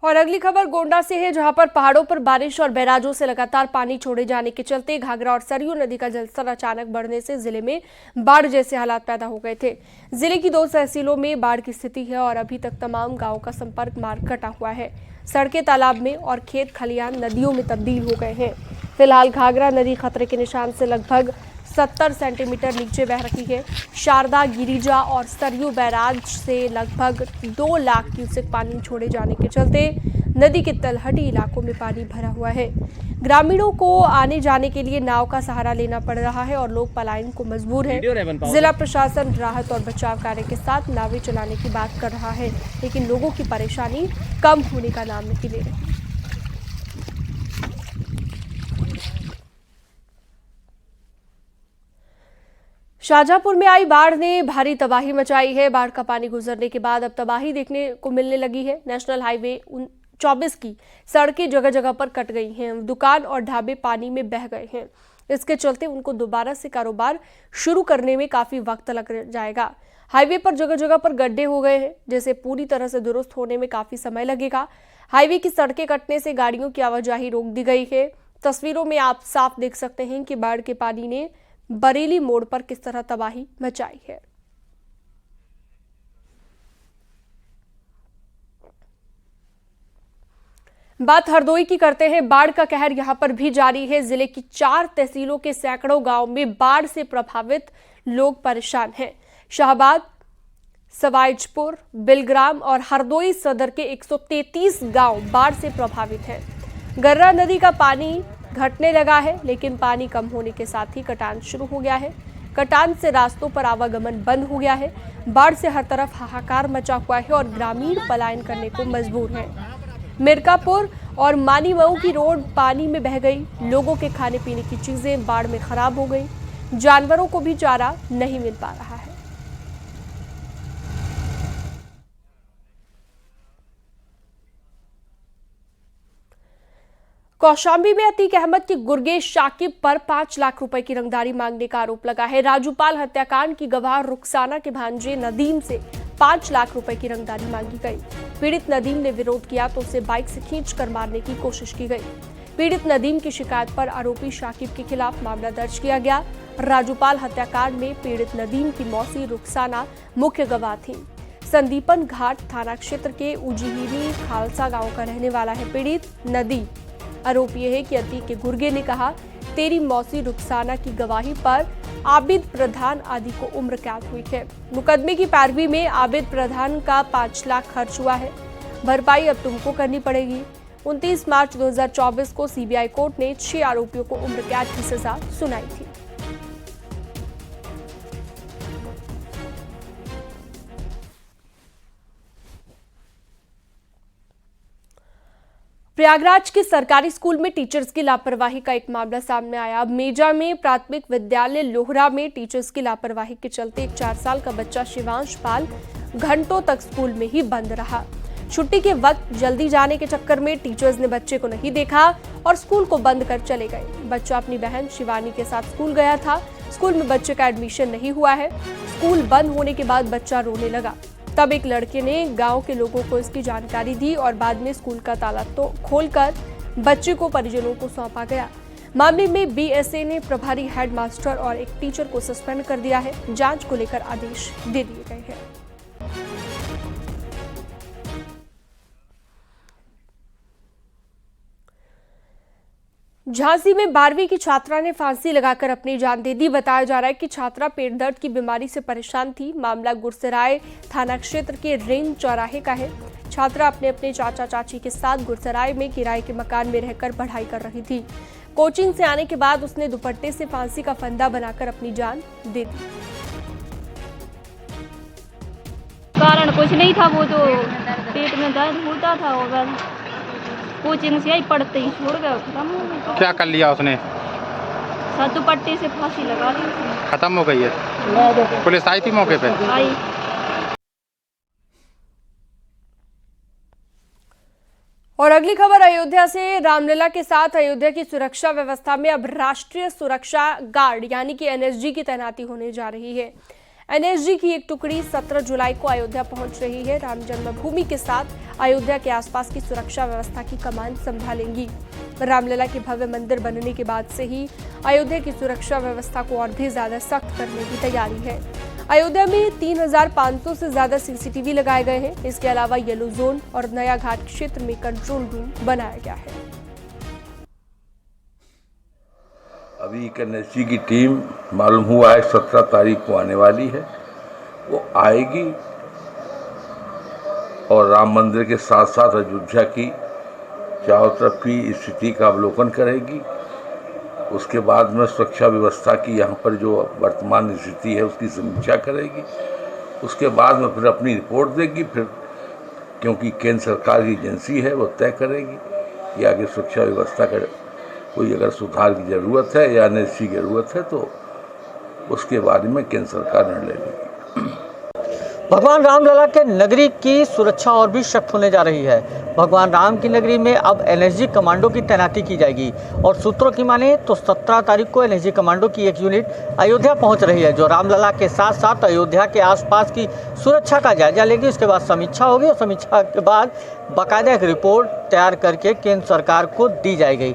और अगली खबर गोंडा से है, जहां पर पहाड़ों पर बारिश और बैराजों से लगातार पानी छोड़े जाने के चलते घाघरा और सरयू नदी का जलस्तर अचानक बढ़ने से जिले में बाढ़ जैसे हालात पैदा हो गए थे। जिले की 2 तहसीलों में बाढ़ की स्थिति है और अभी तक तमाम गांवों का संपर्क मार्ग कटा हुआ है। सड़कें तालाब में और खेत खलियान नदियों में तब्दील हो गए हैं। फिलहाल घाघरा नदी खतरे के निशान से लगभग 70 सेंटीमीटर नीचे बह रही है। शारदा, गिरिजा और सरयू बैराज से लगभग 2 लाख क्यूसेक पानी छोड़े जाने के चलते नदी के तलहटी इलाकों में पानी भरा हुआ है। ग्रामीणों को आने जाने के लिए नाव का सहारा लेना पड़ रहा है और लोग पलायन को मजबूर है। जिला प्रशासन राहत और बचाव कार्य के साथ नावें चलाने की बात कर रहा है, लेकिन लोगों की परेशानी कम होने का नाम नहीं ले रही। शाहजहांपुर में आई बाढ़ ने भारी तबाही मचाई है। बाढ़ का पानी गुजरने के बाद अब तबाही देखने को मिलने लगी है। नेशनल हाईवे 24 की सड़कें जगह जगह पर कट गई हैं। दुकान और ढाबे पानी में बह गए हैं। इसके चलते उनको दोबारा से कारोबार शुरू करने में काफी वक्त लग जाएगा। हाईवे पर जगह जगह पर गड्ढे हो गए हैं, जैसे पूरी तरह से दुरुस्त होने में काफी समय लगेगा। हाईवे की सड़कें कटने से गाड़ियों की आवाजाही रोक दी गई है। तस्वीरों में आप साफ देख सकते हैं कि बाढ़ के पानी ने बरेली मोड़ पर किस तरह तबाही मचाई है। बात हरदोई की करते हैं। बाढ़ का कहर यहां पर भी जारी है। जिले की 4 तहसीलों के सैकड़ों गांव में बाढ़ से प्रभावित लोग परेशान हैं। शाहबाद, सवाईजपुर, बिलग्राम और हरदोई सदर के 133 गांव बाढ़ से प्रभावित हैं। गर्रा नदी का पानी घटने लगा है, लेकिन पानी कम होने के साथ ही कटान शुरू हो गया है। कटान से रास्तों पर आवागमन बंद हो गया है। बाढ़ से हर तरफ हाहाकार मचा हुआ है और ग्रामीण पलायन करने को मजबूर हैं। मिर्कापुर और मानीमऊ की रोड पानी में बह गई। लोगों के खाने पीने की चीजें बाढ़ में खराब हो गई। जानवरों को भी चारा नहीं मिल पा रहा है। कौशाम्बी में अतीक अहमद की गुरगेश शाकिब पर 5 लाख रुपए की रंगदारी मांगने का आरोप लगा है। राजूपाल हत्याकांड की गवाह रुखसाना के भांजे नदीम से 5 लाख रुपए की रंगदारी मांगी गई। पीड़ित नदीम ने विरोध किया तो उसे बाइक से खींचकर मारने की कोशिश की गई। पीड़ित नदीम की शिकायत पर आरोपी शाकिब के खिलाफ मामला दर्ज किया गया। राजूपाल हत्याकांड में पीड़ित नदीम की मौसी रुखसाना मुख्य गवाह थी। संदीपन घाट थाना क्षेत्र के उजीहिरी खालसा गांव का रहने वाला है पीड़ित नदीम। आरोप यह है कि अतीक के गुर्गे ने कहा, तेरी मौसी रुखसाना की गवाही पर आबिद प्रधान आदि को उम्र कैद हुई है। मुकदमे की पैरवी में आबिद प्रधान का 5 लाख खर्च हुआ है। भरपाई अब तुमको करनी पड़ेगी। 29 मार्च 2024 को सीबीआई कोर्ट ने 6 आरोपियों को उम्र कैद की सजा सुनाई थी। प्रयागराज के सरकारी स्कूल में टीचर्स की लापरवाही का एक मामला सामने आया। मेजा में प्राथमिक विद्यालय लोहरा में टीचर्स की लापरवाही के चलते एक 4 साल का बच्चा शिवांश पाल घंटों तक स्कूल में ही बंद रहा। छुट्टी के वक्त जल्दी जाने के चक्कर में टीचर्स ने बच्चे को नहीं देखा और स्कूल को बंद कर चले गए। बच्चा अपनी बहन शिवानी के साथ स्कूल गया था। स्कूल में बच्चे का एडमिशन नहीं हुआ है। स्कूल बंद होने के बाद बच्चा रोने लगा। तब एक लड़के ने गांव के लोगों को इसकी जानकारी दी और बाद में स्कूल का ताला तो खोलकर बच्चे को परिजनों को सौंपा गया। मामले में बीएसए ने प्रभारी हेडमास्टर और एक टीचर को सस्पेंड कर दिया है। जांच को लेकर आदेश दे दिए गए हैं। झांसी में 12वीं की छात्रा ने फांसी लगाकर अपनी जान दे दी। बताया जा रहा है कि छात्रा पेट दर्द की बीमारी से परेशान थी। मामला गुरसराय थाना क्षेत्र के रेंग चौराहे का है। छात्रा अपने चाचा चाची के साथ गुरसराय में किराए के मकान में रहकर पढ़ाई कर रही थी। कोचिंग से आने के बाद उसने दुपट्टे से फांसी का फंदा बनाकर अपनी जान दे दी। कारण कुछ नहीं था, वो तो पेट में दर्द होता था और कोचिंग से आई पढ़ते ही छोड़ गया। खत्म। क्या कर लिया उसने? दुपट्टे से फांसी लगा दी। खत्म हो गई है। पुलिस आई थी मौके पे? आई। और अगली खबर अयोध्या से। रामलला के साथ अयोध्या की सुरक्षा व्यवस्था में अब राष्ट्रीय सुरक्षा गार्ड यानी कि एनएसजी की तैनाती होने जा रही है। एनएसजी की एक टुकड़ी 17 जुलाई को अयोध्या पहुंच रही है। राम जन्मभूमि के साथ अयोध्या के आसपास की सुरक्षा व्यवस्था की कमान संभालेंगी। रामलला के भव्य मंदिर बनने के बाद से ही अयोध्या की सुरक्षा व्यवस्था को और भी ज्यादा सख्त करने की तैयारी है। अयोध्या में 3500 से ज्यादा सीसीटीवी लगाए गए हैं। इसके अलावा येलो जोन और नया घाट क्षेत्र में कंट्रोल रूम बनाया गया है। अभी एक एनएसजी की टीम मालूम हुआ है 17 तारीख को आने वाली है। वो आएगी और राम मंदिर के साथ साथ अयोध्या की चारों तरफ की स्थिति का अवलोकन करेगी। उसके बाद में सुरक्षा व्यवस्था की यहाँ पर जो वर्तमान स्थिति है उसकी समीक्षा करेगी। उसके बाद में फिर अपनी रिपोर्ट देगी। फिर क्योंकि केंद्र सरकार की एजेंसी है वो तय करेगी कि आगे सुरक्षा व्यवस्था का कोई अगर सुधार की ज़रूरत है या एनएसजी की ज़रूरत है तो उसके बारे में केंद्र सरकार निर्णय लेगी। भगवान रामलला के नगरी की सुरक्षा और भी सख्त होने जा रही है। भगवान राम की नगरी में अब एनएसजी कमांडो की तैनाती की जाएगी और सूत्रों की माने तो 17 तारीख को एनएसजी कमांडो की एक यूनिट अयोध्या पहुंच रही है, जो रामलला के साथ साथ अयोध्या के आसपास की सुरक्षा का जायजा लेगी। उसके बाद समीक्षा होगी और समीक्षा के बाद बाकायदा एक रिपोर्ट तैयार करके केंद्र सरकार को दी जाएगी।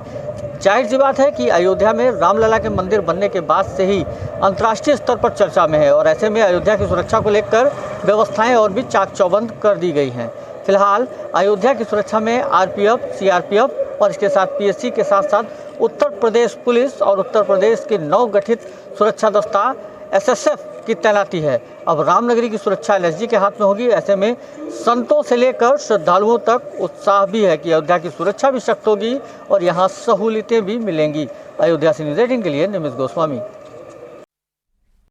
जाहिर सी बात है कि अयोध्या में रामलला के मंदिर बनने के बाद से ही अंतर्राष्ट्रीय स्तर पर चर्चा में है और ऐसे में अयोध्या की सुरक्षा को लेकर व्यवस्थाएं और भी चाक चौबंद कर दी गई हैं। फिलहाल अयोध्या की सुरक्षा में आरपीएफ, सीआरपीएफ और इसके साथ पीएससी के साथ साथ उत्तर प्रदेश पुलिस और उत्तर प्रदेश के नवगठित सुरक्षा दस्ता एसएसएफ की तैनाती है। अब रामनगरी की सुरक्षा एनएसजी के हाथ में होगी। ऐसे में संतों से लेकर श्रद्धालुओं तक उत्साह भी है कि अयोध्या की सुरक्षा भी सख्त होगी और यहाँ सहूलियतें भी मिलेंगी। अयोध्या से न्यूज़ 18 के लिए निमिष गोस्वामी।